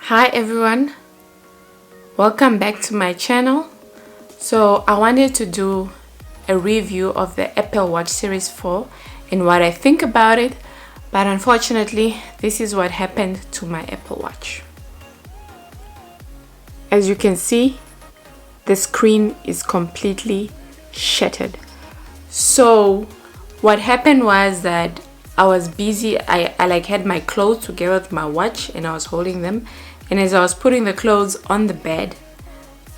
Hi everyone, welcome back to my channel. So I wanted to do a review of the Apple Watch Series 4 and what I think about it, but unfortunately this is what happened to my Apple Watch. As you can see, the screen is completely shattered. So what happened was that I was busy. I had my clothes together with my watch and I was holding them, and as I was putting the clothes on the bed,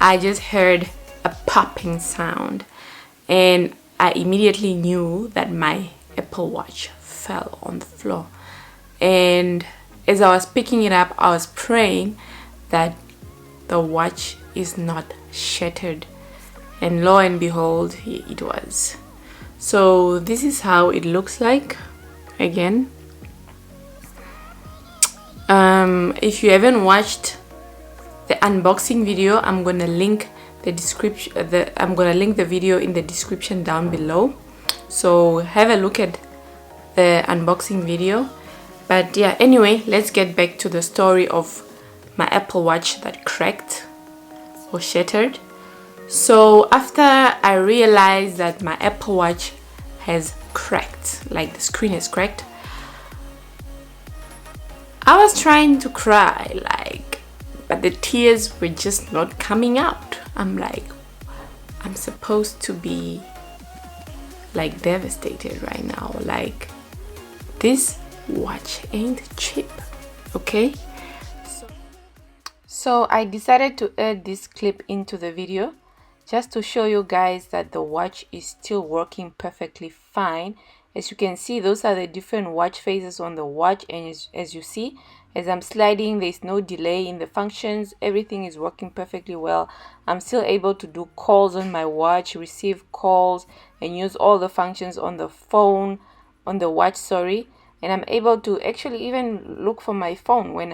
I just heard a popping sound and I immediately knew that my Apple Watch fell on the floor. And as I was picking it up, I was praying that the watch is not shattered, and lo and behold, it was. So this is how it looks like again. If you haven't watched the unboxing video, I'm gonna link the description. I'm gonna link the video in the description down below. So have a look at the unboxing video. But yeah, anyway, let's get back to the story of my Apple Watch that cracked or shattered. So after I realized that my Apple Watch has cracked, like the screen has cracked, I was trying to cry, but the tears were just not coming out. I'm like, I'm supposed to be like devastated right now. Like, this watch ain't cheap, okay? So I decided to add this clip into the video just to show you guys that the watch is still working perfectly fine. As you can see, those are the different watch faces on the watch, and as you see, as I'm sliding, there's no delay in the functions. Everything is working perfectly well. I'm still able to do calls on my watch, receive calls, and use all the functions on the phone, on the watch, sorry. And I'm able to actually even look for my phone when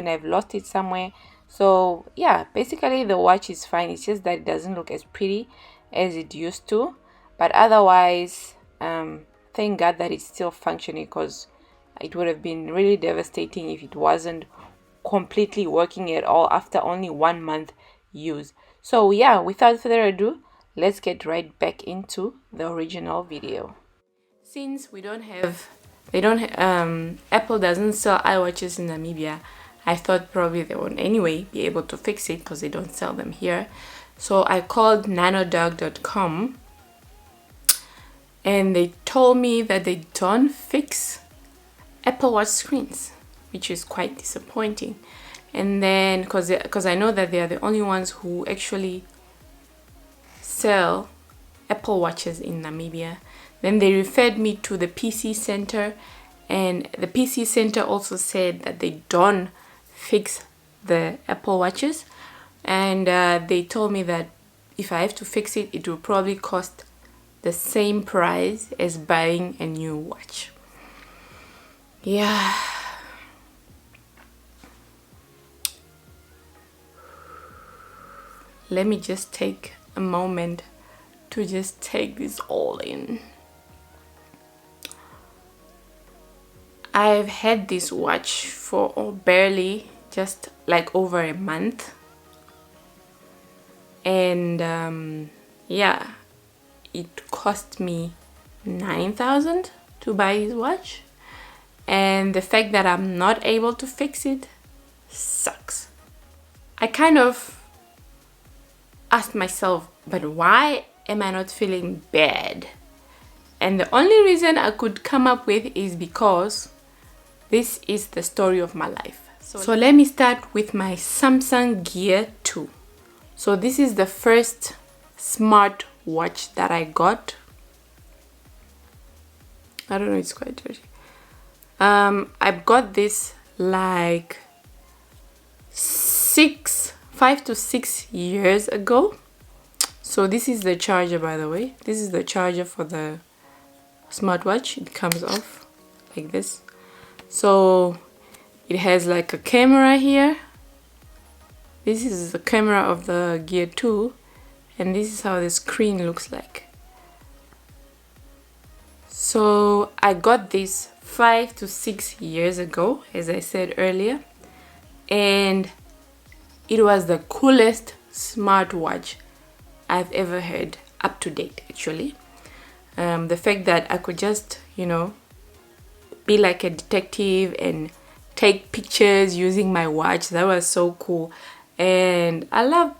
I've lost it somewhere. So yeah, basically the watch is fine. It's just that it doesn't look as pretty as it used to, but otherwise, thank God that it's still functioning, because it would have been really devastating if it wasn't completely working at all after only 1 month use. So yeah, without further ado, let's get right back into the original video. Since Apple doesn't sell iWatches in Namibia, I thought probably they won't anyway be able to fix it because they don't sell them here. So I called nanodog.com and they told me that they don't fix Apple Watch screens, which is quite disappointing. And then because I know that they are the only ones who actually sell Apple Watches in Namibia, then they referred me to the PC Center, and the PC Center also said that they don't fix the Apple Watches, and they told me that if I have to fix it, it will probably cost the same price as buying a new watch. Yeah. Let me just take a moment to just take this all in. I've had this watch for barely just like over a month, and yeah, it cost me 9,000 to buy this watch, and the fact that I'm not able to fix it sucks. I kind of asked myself, but why am I not feeling bad? And the only reason I could come up with is because this is the story of my life. So let me start with my Samsung Gear 2. So this is the first smart watch that I got. I don't know, it's quite dirty. I've got this like 5 to 6 years ago. So this is the charger, by the way. This is the charger for the smartwatch. It comes off like this. So it has like a camera here. This is the camera of the Gear 2, and this is how the screen looks like. So I got this 5 to 6 years ago, as I said earlier, and it was the coolest smartwatch I've ever had, up to date actually. The fact that I could just, you know, be like a detective and take pictures using my watch, that was so cool. And I love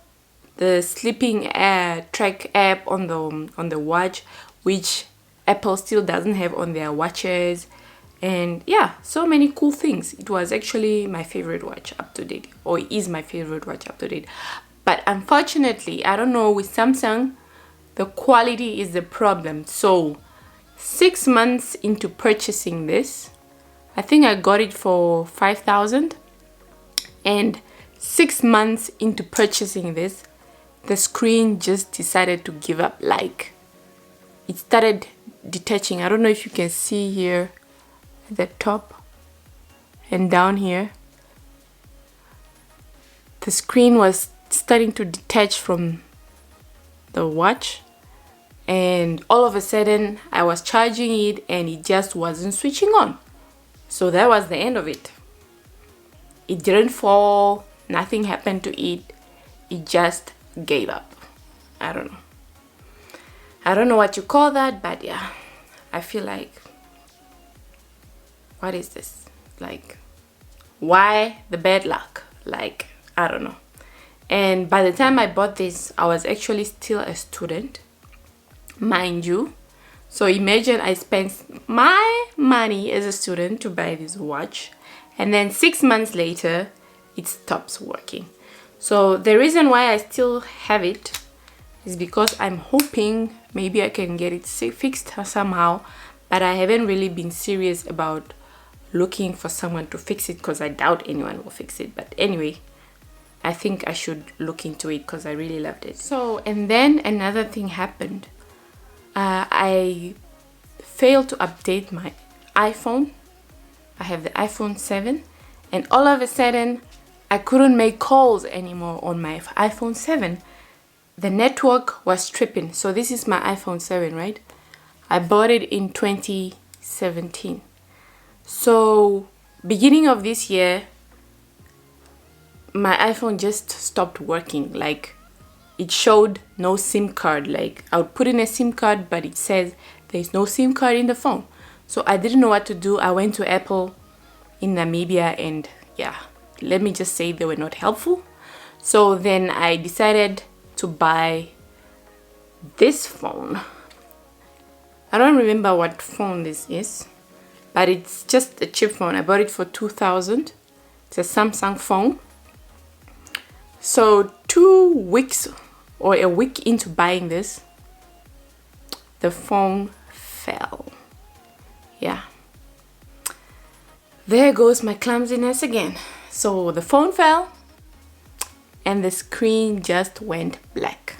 the sleeping track app on the watch, which Apple still doesn't have on their watches. And yeah, so many cool things. It was actually my favorite watch up to date, or is my favorite watch up to date. But unfortunately, I don't know, with Samsung, the quality is the problem. So 6 months into purchasing this, I think I got it for 5,000, and 6 months into purchasing this, the screen just decided to give up. Like, it started detaching. I don't know if you can see here at the top and down here, the screen was starting to detach from the watch, and all of a sudden I was charging it and it just wasn't switching on. So that was the end of it. It didn't fall, nothing happened to it, it just gave up. I don't know what you call that, but yeah, I feel like, what is this? Like, why the bad luck? Like, I don't know. And by the time I bought this, I was actually still a student, mind you. So imagine I spent my money as a student to buy this watch, and then 6 months later it stops working. So the reason why I still have it is because I'm hoping maybe I can get it fixed somehow, but I haven't really been serious about looking for someone to fix it, because I doubt anyone will fix it. But anyway, I think I should look into it because I really loved it. So, and then another thing happened. I failed to update my iPhone. I have the iPhone 7, and all of a sudden I couldn't make calls anymore on my iPhone 7. The network was tripping. So this is my iPhone 7, right? I bought it in 2017. So beginning of this year, my iPhone just stopped working. Like, it showed no SIM card. Like, I would put in a SIM card, but it says there's no SIM card in the phone. So I didn't know what to do. I went to Apple in Namibia, and yeah, let me just say they were not helpful. So then I decided to buy this phone. I don't remember what phone this is, but it's just a cheap phone. I bought it for 2,000. It's a Samsung phone. So 2 weeks or a week into buying this, the phone fell. Yeah, there goes my clumsiness again. So the phone fell and the screen just went black.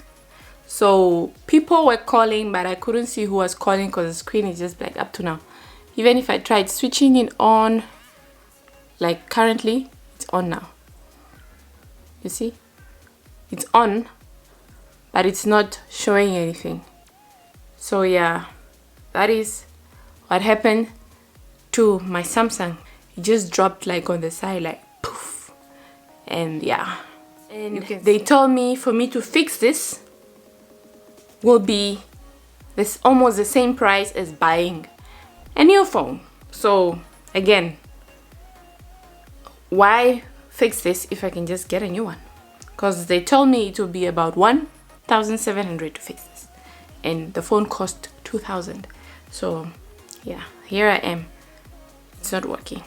So people were calling, but I couldn't see who was calling because the screen is just black up to now. Even if I tried switching it on, like currently, it's on now. You see? It's on, but it's not showing anything. So yeah, that is what happened to my Samsung. It just dropped like on the side, like poof. And yeah, and they told me for me to fix this will be this almost the same price as buying a new phone. So again, why fix this if I can just get a new one? Because they told me it would be about 1,700 to fix this, and the phone cost 2,000. So yeah, here I am, it's not working.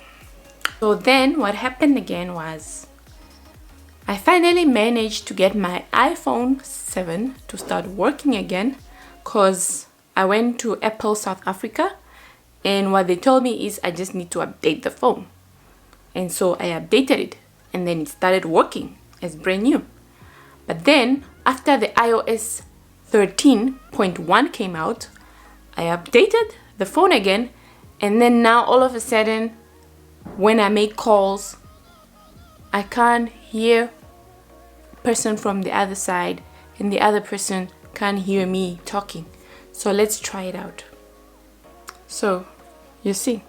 So then what happened again was I finally managed to get my iPhone 7 to start working again, because I went to Apple South Africa, and what they told me is I just need to update the phone. And so I updated it, and then it started working as brand new. But then after the iOS 13.1 came out, I updated the phone again, and then now all of a sudden when I make calls, I can't hear person from the other side, and the other person can't hear me talking. So let's try it out. So you see,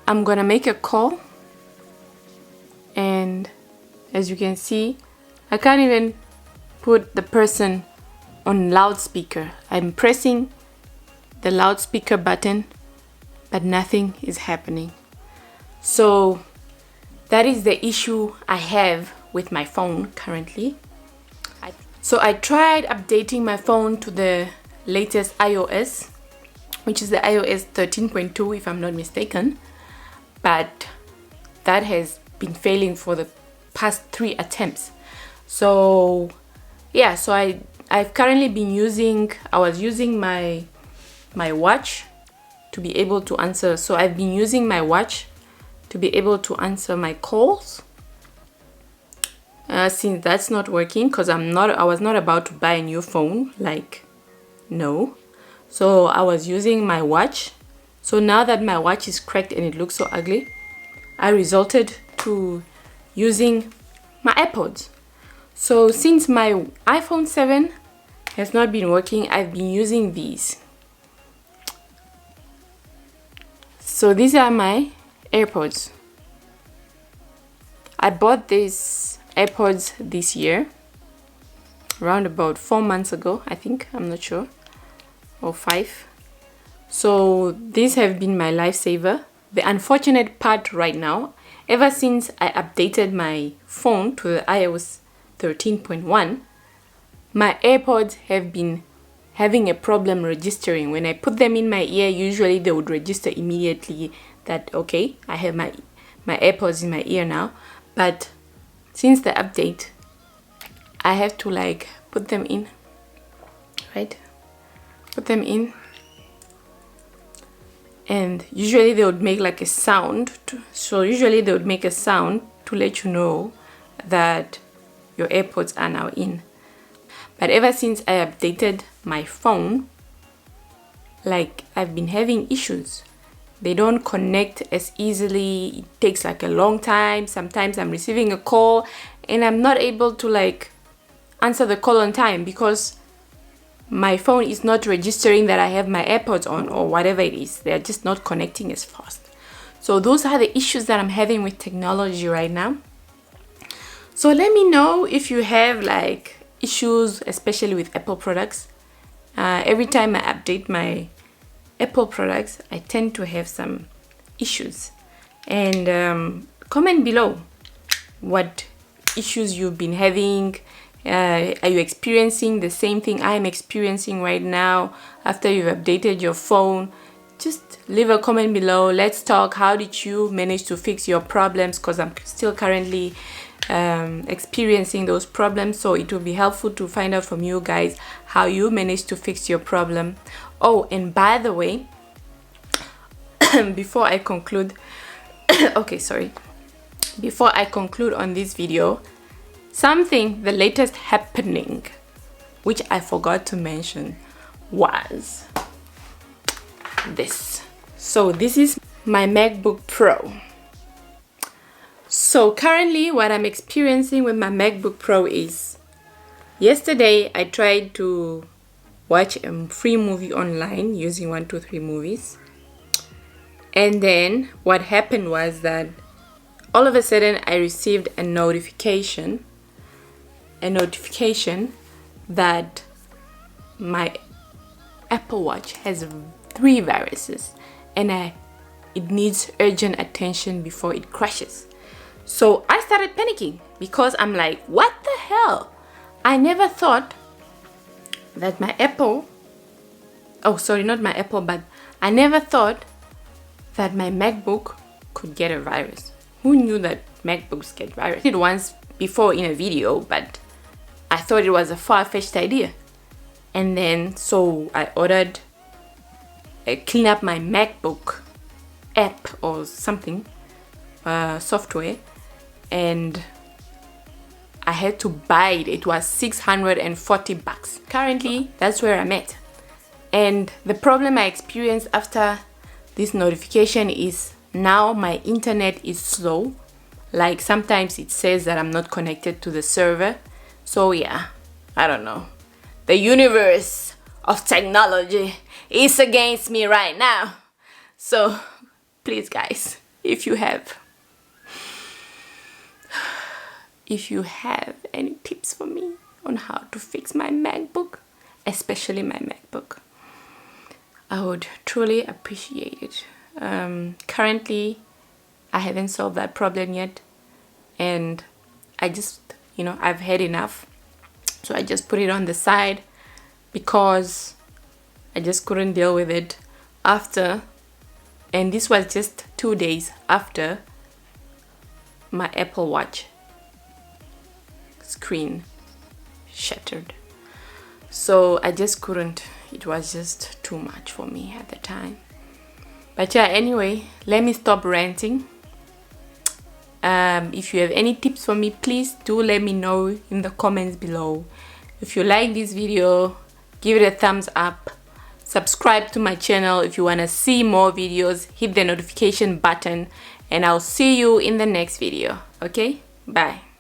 I'm gonna make a call, and As you can see, I can't even put the person on loudspeaker. I'm pressing the loudspeaker button, but nothing is happening. So that is the issue I have with my phone currently. So I tried updating my phone to the latest iOS, which is the iOS 13.2 if I'm not mistaken, but that has been failing for the past 3 attempts. So yeah, so I've currently been using, I was using my watch to be able to answer. So I've been using my watch to be able to answer my calls. Since that's not working, because I was not about to buy a new phone, like, no. So I was using my watch. So now that my watch is cracked and it looks so ugly, I resorted to using my AirPods. So since my iPhone 7 has not been working, I've been using these. So these are my AirPods. I bought these AirPods this year, around about 4 months ago, I think, I'm not sure, or 5. So these have been my lifesaver. The unfortunate part right now, ever since I updated my phone to the iOS 13.1, my AirPods have been having a problem registering. When I put them in my ear, usually they would register immediately that, okay, I have my AirPods in my ear now. But since the update, I have to like put them in, right? Put them in. And usually they would make like a sound. So usually they would make a sound to let you know that your AirPods are now in. But ever since I updated my phone, like, I've been having issues. They don't connect as easily. It takes like a long time. Sometimes I'm receiving a call and I'm not able to like answer the call on time because my phone is not registering that I have my AirPods on or whatever it is. They're just not connecting as fast. So those are the issues that I'm having with technology right now. So let me know if you have like issues, especially with Apple products. Every time I update my Apple products, I tend to have some issues. And comment below what issues you've been having. Are you experiencing the same thing I'm experiencing right now after you've updated your phone? Just leave a comment below. Let's talk. How did you manage to fix your problems? Because I'm still currently experiencing those problems, so it will be helpful to find out from you guys how you managed to fix your problem. Oh, and by the way, before I conclude okay, sorry, before I conclude on this video, the latest happening which I forgot to mention was this. So this is my MacBook Pro. So currently what I'm experiencing with my MacBook Pro is, yesterday I tried to watch a free movie online using 123 movies, and then what happened was that all of a sudden I received a notification that my Apple Watch has 3 viruses and it needs urgent attention before it crashes. So I started panicking because I'm like, what the hell? I never thought that my Apple, oh sorry, not my Apple, but I never thought that my MacBook could get a virus. Who knew that MacBooks get viruses? I did it once before in a video, but I thought it was a far-fetched idea. And then so I ordered a clean up my MacBook app or something, software, and I had to buy it. It was $640. Currently, that's where I'm at. And the problem I experienced after this notification is now my internet is slow. Like sometimes it says that I'm not connected to the server. So yeah, I don't know. The universe of technology is against me right now. So please guys, if you have if you have any tips for me on how to fix my MacBook, especially my MacBook, I would truly appreciate it. Currently, I haven't solved that problem yet, and I just, I've had enough. So I just put it on the side because I just couldn't deal with it after, and this was just 2 days after my Apple Watch screen shattered. So I just couldn't. It was just too much for me at the time. But yeah, anyway, let me stop ranting. If you have any tips for me, please do let me know in the comments below. If you like this video, give it a thumbs up. Subscribe to my channel if you want to see more videos. Hit the notification button, and I'll see you in the next video. Okay, bye.